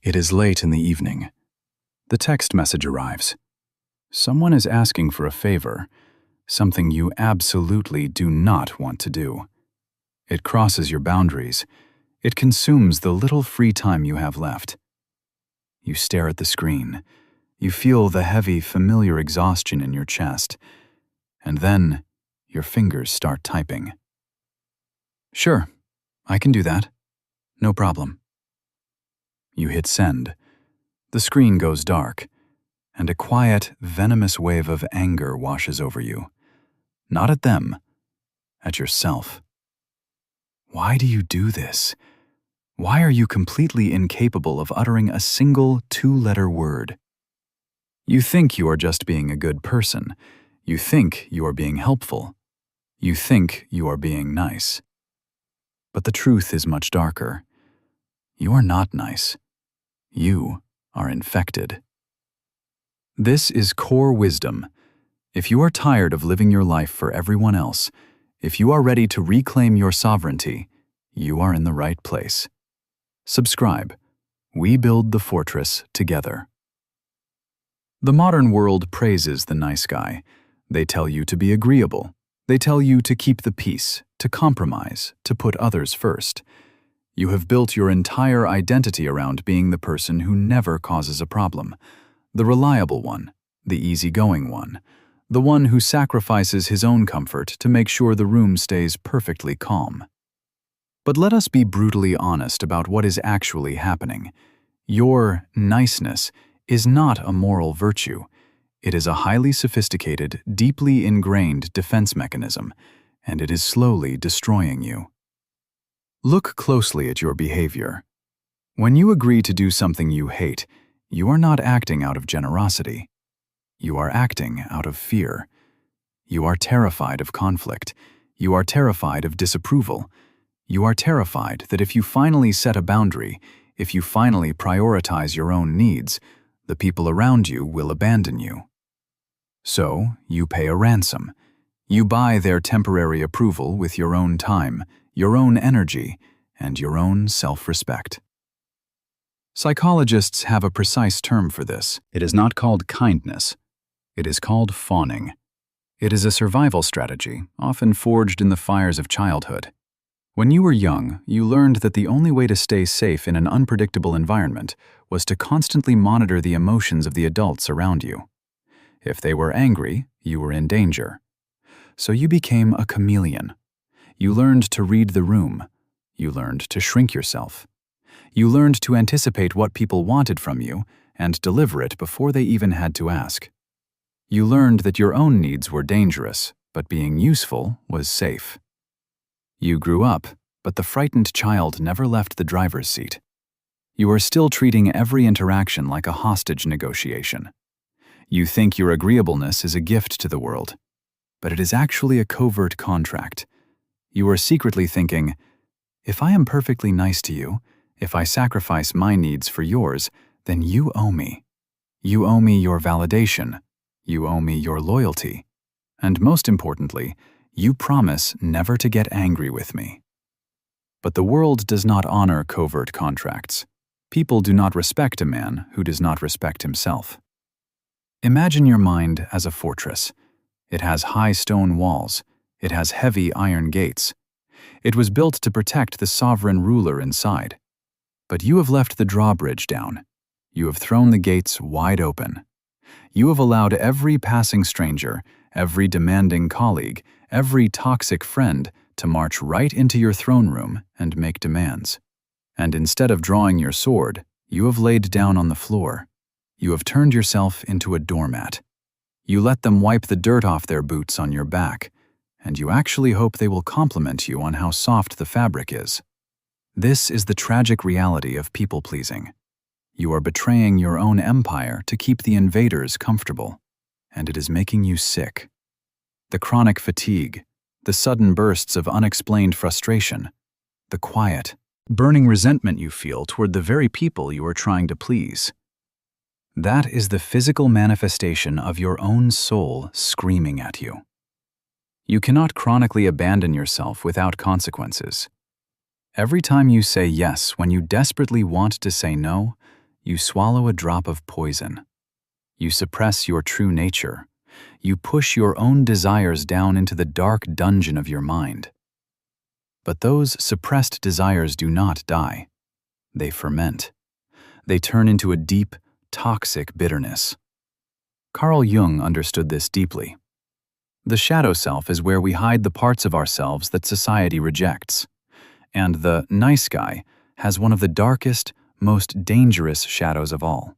It is late in the evening. The text message arrives. Someone is asking for a favor, something you absolutely do not want to do. It crosses your boundaries. It consumes the little free time you have left. You stare at the screen. You feel the heavy, familiar exhaustion in your chest. And then, your fingers start typing. Sure, I can do that. No problem. You hit send. The screen goes dark, and a quiet, venomous wave of anger washes over you. Not at them, at yourself. Why do you do this? Why are you completely incapable of uttering a single two-letter word? You think you are just being a good person. You think you are being helpful. You think you are being nice. But the truth is much darker. You are not nice. You are infected. This is core wisdom. If you are tired of living your life for everyone else, if you are ready to reclaim your sovereignty, you are in the right place. Subscribe. We build the fortress together. The modern world praises the nice guy. They tell you to be agreeable. They tell you to keep the peace, to compromise, to put others first. You have built your entire identity around being the person who never causes a problem, the reliable one, the easygoing one, the one who sacrifices his own comfort to make sure the room stays perfectly calm. But let us be brutally honest about what is actually happening. Your niceness is not a moral virtue. It is a highly sophisticated, deeply ingrained defense mechanism, and it is slowly destroying you. Look closely at your behavior. When you agree to do something you hate, you are not acting out of generosity. You are acting out of fear. You are terrified of conflict. You are terrified of disapproval. You are terrified that if you finally set a boundary, if you finally prioritize your own needs, the people around you will abandon you. So, you pay a ransom. You buy their temporary approval with your own time, your own energy, and your own self-respect. Psychologists have a precise term for this. It is not called kindness. It is called fawning. It is a survival strategy, often forged in the fires of childhood. When you were young, you learned that the only way to stay safe in an unpredictable environment was to constantly monitor the emotions of the adults around you. If they were angry, you were in danger. So you became a chameleon. You learned to read the room. You learned to shrink yourself. You learned to anticipate what people wanted from you and deliver it before they even had to ask. You learned that your own needs were dangerous, but being useful was safe. You grew up, but the frightened child never left the driver's seat. You are still treating every interaction like a hostage negotiation. You think your agreeableness is a gift to the world, but it is actually a covert contract. You are secretly thinking, if I am perfectly nice to you, if I sacrifice my needs for yours, then you owe me. You owe me your validation. You owe me your loyalty. And most importantly, you promise never to get angry with me. But the world does not honor covert contracts. People do not respect a man who does not respect himself. Imagine your mind as a fortress. It has high stone walls. It has heavy iron gates. It was built to protect the sovereign ruler inside. But you have left the drawbridge down. You have thrown the gates wide open. You have allowed every passing stranger, every demanding colleague, every toxic friend to march right into your throne room and make demands. And instead of drawing your sword, you have laid down on the floor. You have turned yourself into a doormat. You let them wipe the dirt off their boots on your back, and you actually hope they will compliment you on how soft the fabric is. This is the tragic reality of people-pleasing. You are betraying your own empire to keep the invaders comfortable, and it is making you sick. The chronic fatigue, the sudden bursts of unexplained frustration, the quiet, burning resentment you feel toward the very people you are trying to please. That is the physical manifestation of your own soul screaming at you. You cannot chronically abandon yourself without consequences. Every time you say yes when you desperately want to say no, You swallow a drop of poison. You suppress your true nature. You push your own desires down into the dark dungeon of your mind. But those suppressed desires do not die. They ferment. They turn into a deep, toxic bitterness. Carl Jung understood this deeply. The shadow self is where we hide the parts of ourselves that society rejects. And the nice guy has one of the darkest, most dangerous shadows of all.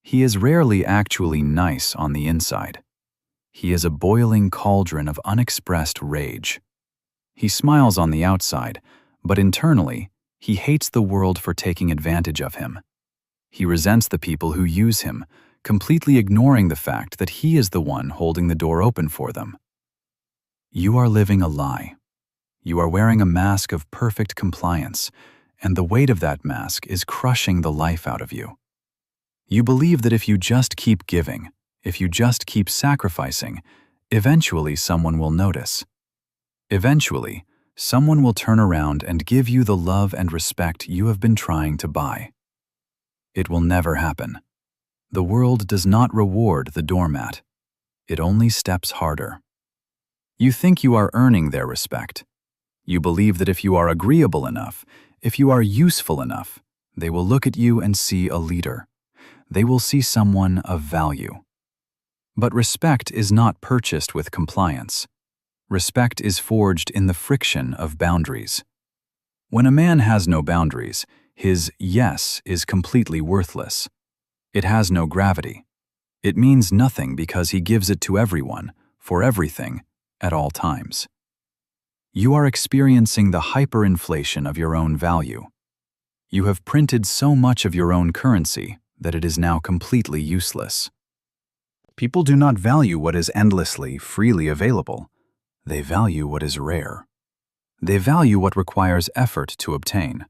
He is rarely actually nice on the inside. He is a boiling cauldron of unexpressed rage. He smiles on the outside, but internally, he hates the world for taking advantage of him. He resents the people who use him, completely ignoring the fact that he is the one holding the door open for them. You are living a lie. You are wearing a mask of perfect compliance, and the weight of that mask is crushing the life out of you. You believe that if you just keep giving, if you just keep sacrificing, eventually someone will notice. Eventually, someone will turn around and give you the love and respect you have been trying to buy. It will never happen. The world does not reward the doormat. It only steps harder. You think you are earning their respect. You believe that if you are agreeable enough, if you are useful enough, they will look at you and see a leader. They will see someone of value. But respect is not purchased with compliance. Respect is forged in the friction of boundaries. When a man has no boundaries, his yes is completely worthless. It has no gravity. It means nothing because he gives it to everyone, for everything, at all times. You are experiencing the hyperinflation of your own value. You have printed so much of your own currency that it is now completely useless. People do not value what is endlessly, freely available. They value what is rare. They value what requires effort to obtain.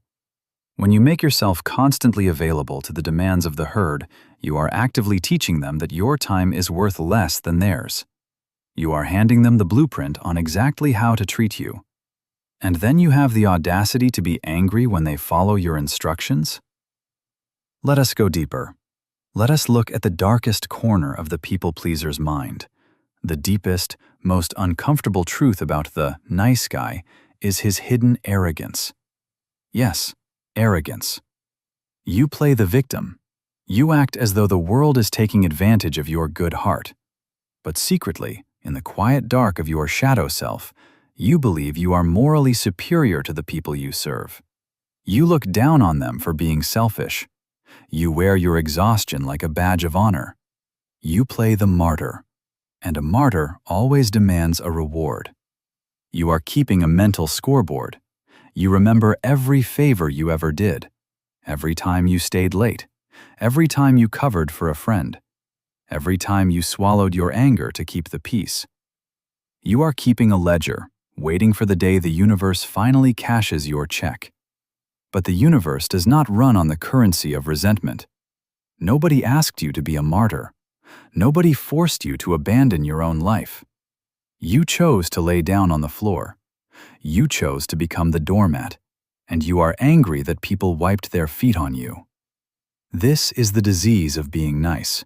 When you make yourself constantly available to the demands of the herd, you are actively teaching them that your time is worth less than theirs. You are handing them the blueprint on exactly how to treat you. And then you have the audacity to be angry when they follow your instructions? Let us go deeper. Let us look at the darkest corner of the people-pleaser's mind. The deepest, most uncomfortable truth about the nice guy is his hidden arrogance. Yes, arrogance. You play the victim. You act as though the world is taking advantage of your good heart. But secretly, in the quiet dark of your shadow self, you believe you are morally superior to the people you serve. You look down on them for being selfish. You wear your exhaustion like a badge of honor. You play the martyr. And a martyr always demands a reward. You are keeping a mental scoreboard. You remember every favor you ever did, every time you stayed late, every time you covered for a friend, every time you swallowed your anger to keep the peace. You are keeping a ledger, waiting for the day the universe finally cashes your check. But the universe does not run on the currency of resentment. Nobody asked you to be a martyr. Nobody forced you to abandon your own life. You chose to lay down on the floor. You chose to become the doormat, and you are angry that people wiped their feet on you. This is the disease of being nice.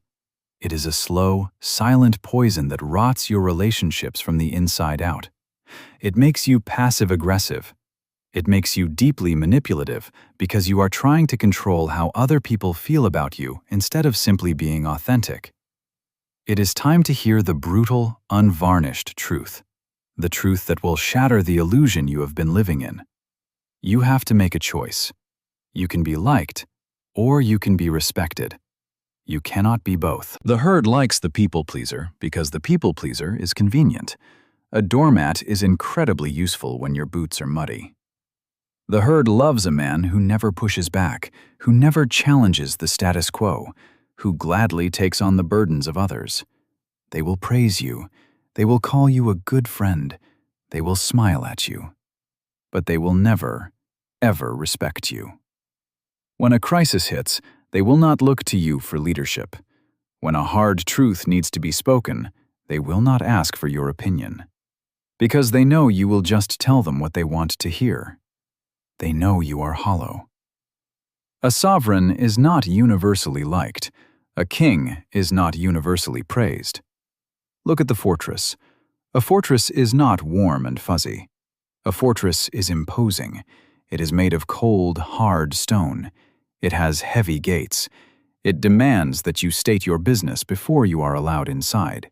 It is a slow, silent poison that rots your relationships from the inside out. It makes you passive-aggressive. It makes you deeply manipulative because you are trying to control how other people feel about you instead of simply being authentic. It is time to hear the brutal, unvarnished truth. The truth that will shatter the illusion you have been living in. You have to make a choice. You can be liked, or you can be respected. You cannot be both. The herd likes the people-pleaser because the people-pleaser is convenient. A doormat is incredibly useful when your boots are muddy. The herd loves a man who never pushes back, who never challenges the status quo, who gladly takes on the burdens of others. They will praise you. They will call you a good friend. They will smile at you. But they will never, ever respect you. When a crisis hits, they will not look to you for leadership. When a hard truth needs to be spoken, they will not ask for your opinion. Because they know you will just tell them what they want to hear. They know you are hollow. A sovereign is not universally liked. A king is not universally praised. Look at the fortress. A fortress is not warm and fuzzy. A fortress is imposing. It is made of cold, hard stone. It has heavy gates. It demands that you state your business before you are allowed inside.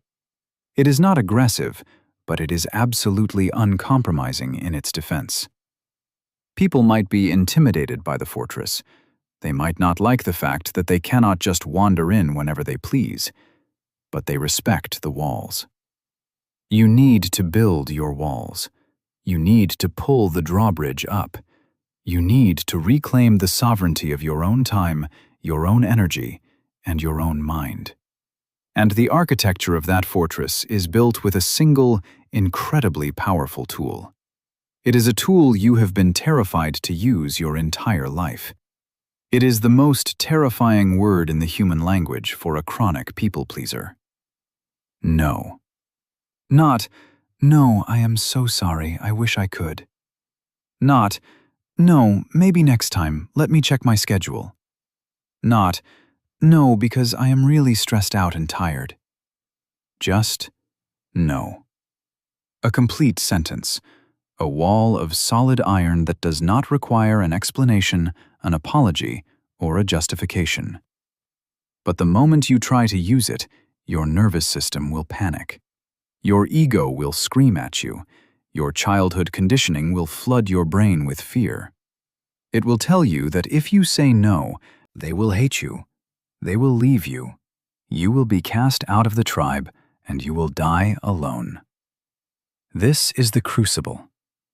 It is not aggressive, but it is absolutely uncompromising in its defense. People might be intimidated by the fortress. They might not like the fact that they cannot just wander in whenever they please, but they respect the walls. You need to build your walls. You need to pull the drawbridge up. You need to reclaim the sovereignty of your own time, your own energy, and your own mind. And the architecture of that fortress is built with a single, incredibly powerful tool. It is a tool you have been terrified to use your entire life. It is the most terrifying word in the human language for a chronic people-pleaser. No. Not, "No, I am so sorry, I wish I could." Not, "No, maybe next time, let me check my schedule." Not, "No, because I am really stressed out and tired." Just no. A complete sentence. A wall of solid iron that does not require an explanation, an apology, or a justification. But the moment you try to use it, your nervous system will panic. Your ego will scream at you. Your childhood conditioning will flood your brain with fear. It will tell you that if you say no, they will hate you. They will leave you. You will be cast out of the tribe, and you will die alone. This is the crucible.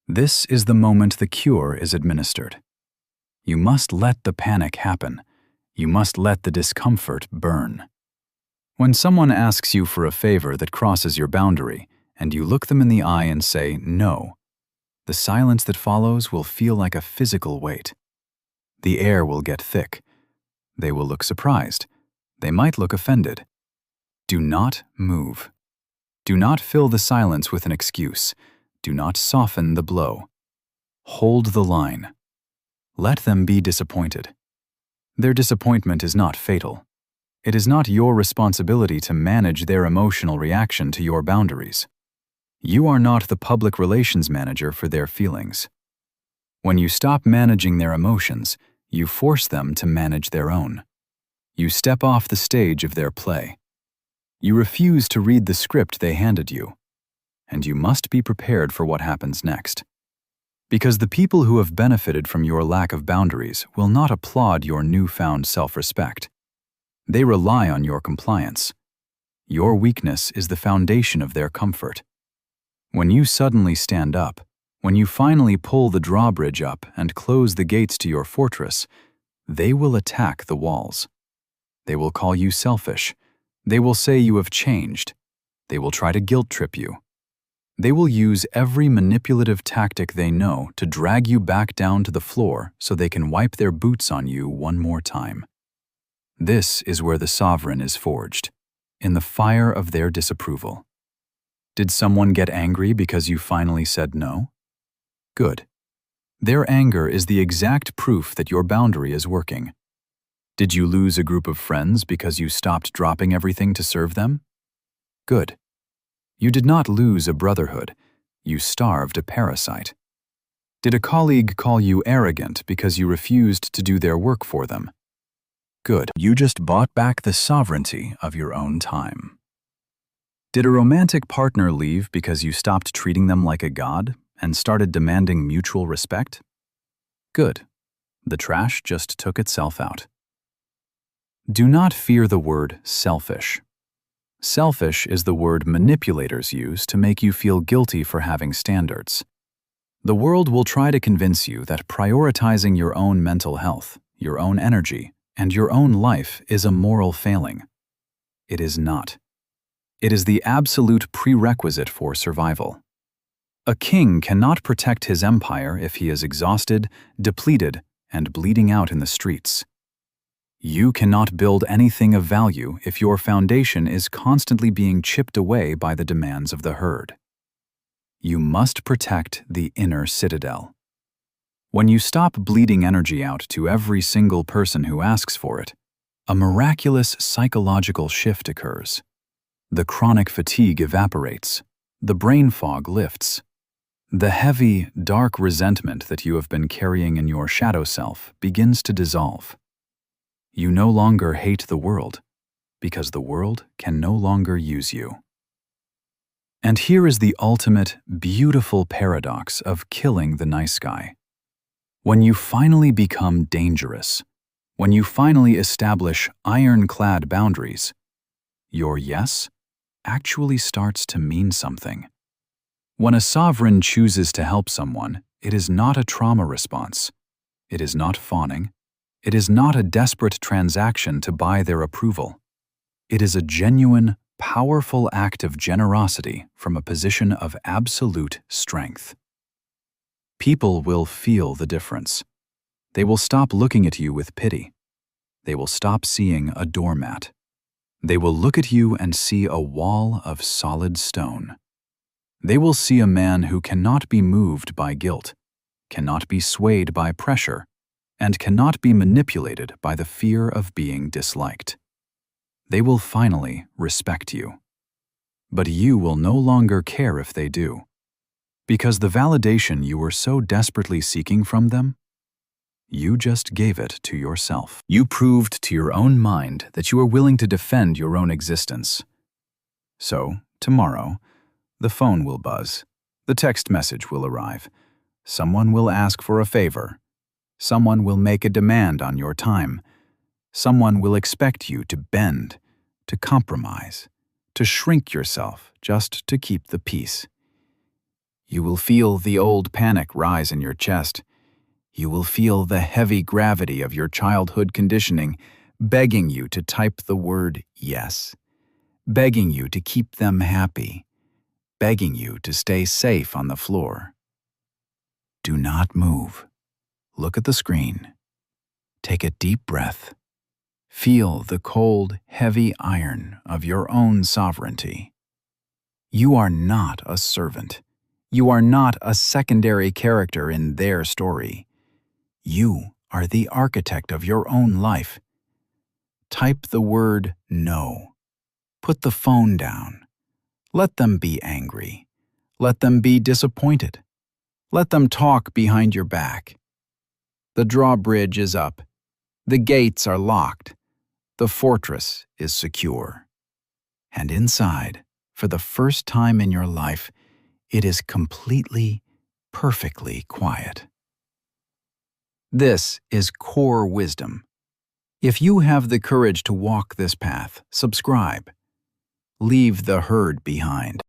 This is the moment the cure is administered. You must let the panic happen. You must let the discomfort burn. When someone asks you for a favor that crosses your boundary, and you look them in the eye and say no, the silence that follows will feel like a physical weight. The air will get thick. They will look surprised. They might look offended. Do not move. Do not fill the silence with an excuse. Do not soften the blow. Hold the line. Let them be disappointed. Their disappointment is not fatal. It is not your responsibility to manage their emotional reaction to your boundaries. You are not the public relations manager for their feelings. When you stop managing their emotions, you force them to manage their own. You step off the stage of their play. You refuse to read the script they handed you. And you must be prepared for what happens next. Because the people who have benefited from your lack of boundaries will not applaud your newfound self-respect. They rely on your compliance. Your weakness is the foundation of their comfort. When you suddenly stand up, when you finally pull the drawbridge up and close the gates to your fortress, they will attack the walls. They will call you selfish. They will say you have changed. They will try to guilt-trip you. They will use every manipulative tactic they know to drag you back down to the floor so they can wipe their boots on you one more time. This is where the sovereign is forged, in the fire of their disapproval. Did someone get angry because you finally said no? Good. Their anger is the exact proof that your boundary is working. Did you lose a group of friends because you stopped dropping everything to serve them? Good. You did not lose a brotherhood. You starved a parasite. Did a colleague call you arrogant because you refused to do their work for them? Good. You just bought back the sovereignty of your own time. Did a romantic partner leave because you stopped treating them like a god and started demanding mutual respect? Good. The trash just took itself out. Do not fear the word selfish. Selfish is the word manipulators use to make you feel guilty for having standards. The world will try to convince you that prioritizing your own mental health, your own energy, and your own life is a moral failing. It is not. It is the absolute prerequisite for survival. A king cannot protect his empire if he is exhausted, depleted, and bleeding out in the streets. You cannot build anything of value if your foundation is constantly being chipped away by the demands of the herd. You must protect the inner citadel. When you stop bleeding energy out to every single person who asks for it, a miraculous psychological shift occurs. The chronic fatigue evaporates. The brain fog lifts. The heavy, dark resentment that you have been carrying in your shadow self begins to dissolve. You no longer hate the world, because the world can no longer use you. And here is the ultimate, beautiful paradox of killing the nice guy. When you finally become dangerous, when you finally establish ironclad boundaries, your yes actually starts to mean something. When a sovereign chooses to help someone, it is not a trauma response. It is not fawning. It is not a desperate transaction to buy their approval. It is a genuine, powerful act of generosity from a position of absolute strength. People will feel the difference. They will stop looking at you with pity. They will stop seeing a doormat. They will look at you and see a wall of solid stone. They will see a man who cannot be moved by guilt, cannot be swayed by pressure, and cannot be manipulated by the fear of being disliked. They will finally respect you. But you will no longer care if they do, because the validation you were so desperately seeking from them, you just gave it to yourself. You proved to your own mind that you are willing to defend your own existence. So, tomorrow, the phone will buzz, the text message will arrive, someone will ask for a favor, someone will make a demand on your time, someone will expect you to bend, to compromise, to shrink yourself just to keep the peace. You will feel the old panic rise in your chest. You will feel the heavy gravity of your childhood conditioning begging you to type the word yes, begging you to keep them happy, begging you to stay safe on the floor. Do not move. Look at the screen. Take a deep breath. Feel the cold, heavy iron of your own sovereignty. You are not a servant. You are not a secondary character in their story. You are the architect of your own life. Type the word no. Put the phone down. Let them be angry. Let them be disappointed. Let them talk behind your back. The drawbridge is up. The gates are locked. The fortress is secure. And inside, for the first time in your life, it is completely, perfectly quiet. This is core wisdom. If you have the courage to walk this path, subscribe. Leave the herd behind.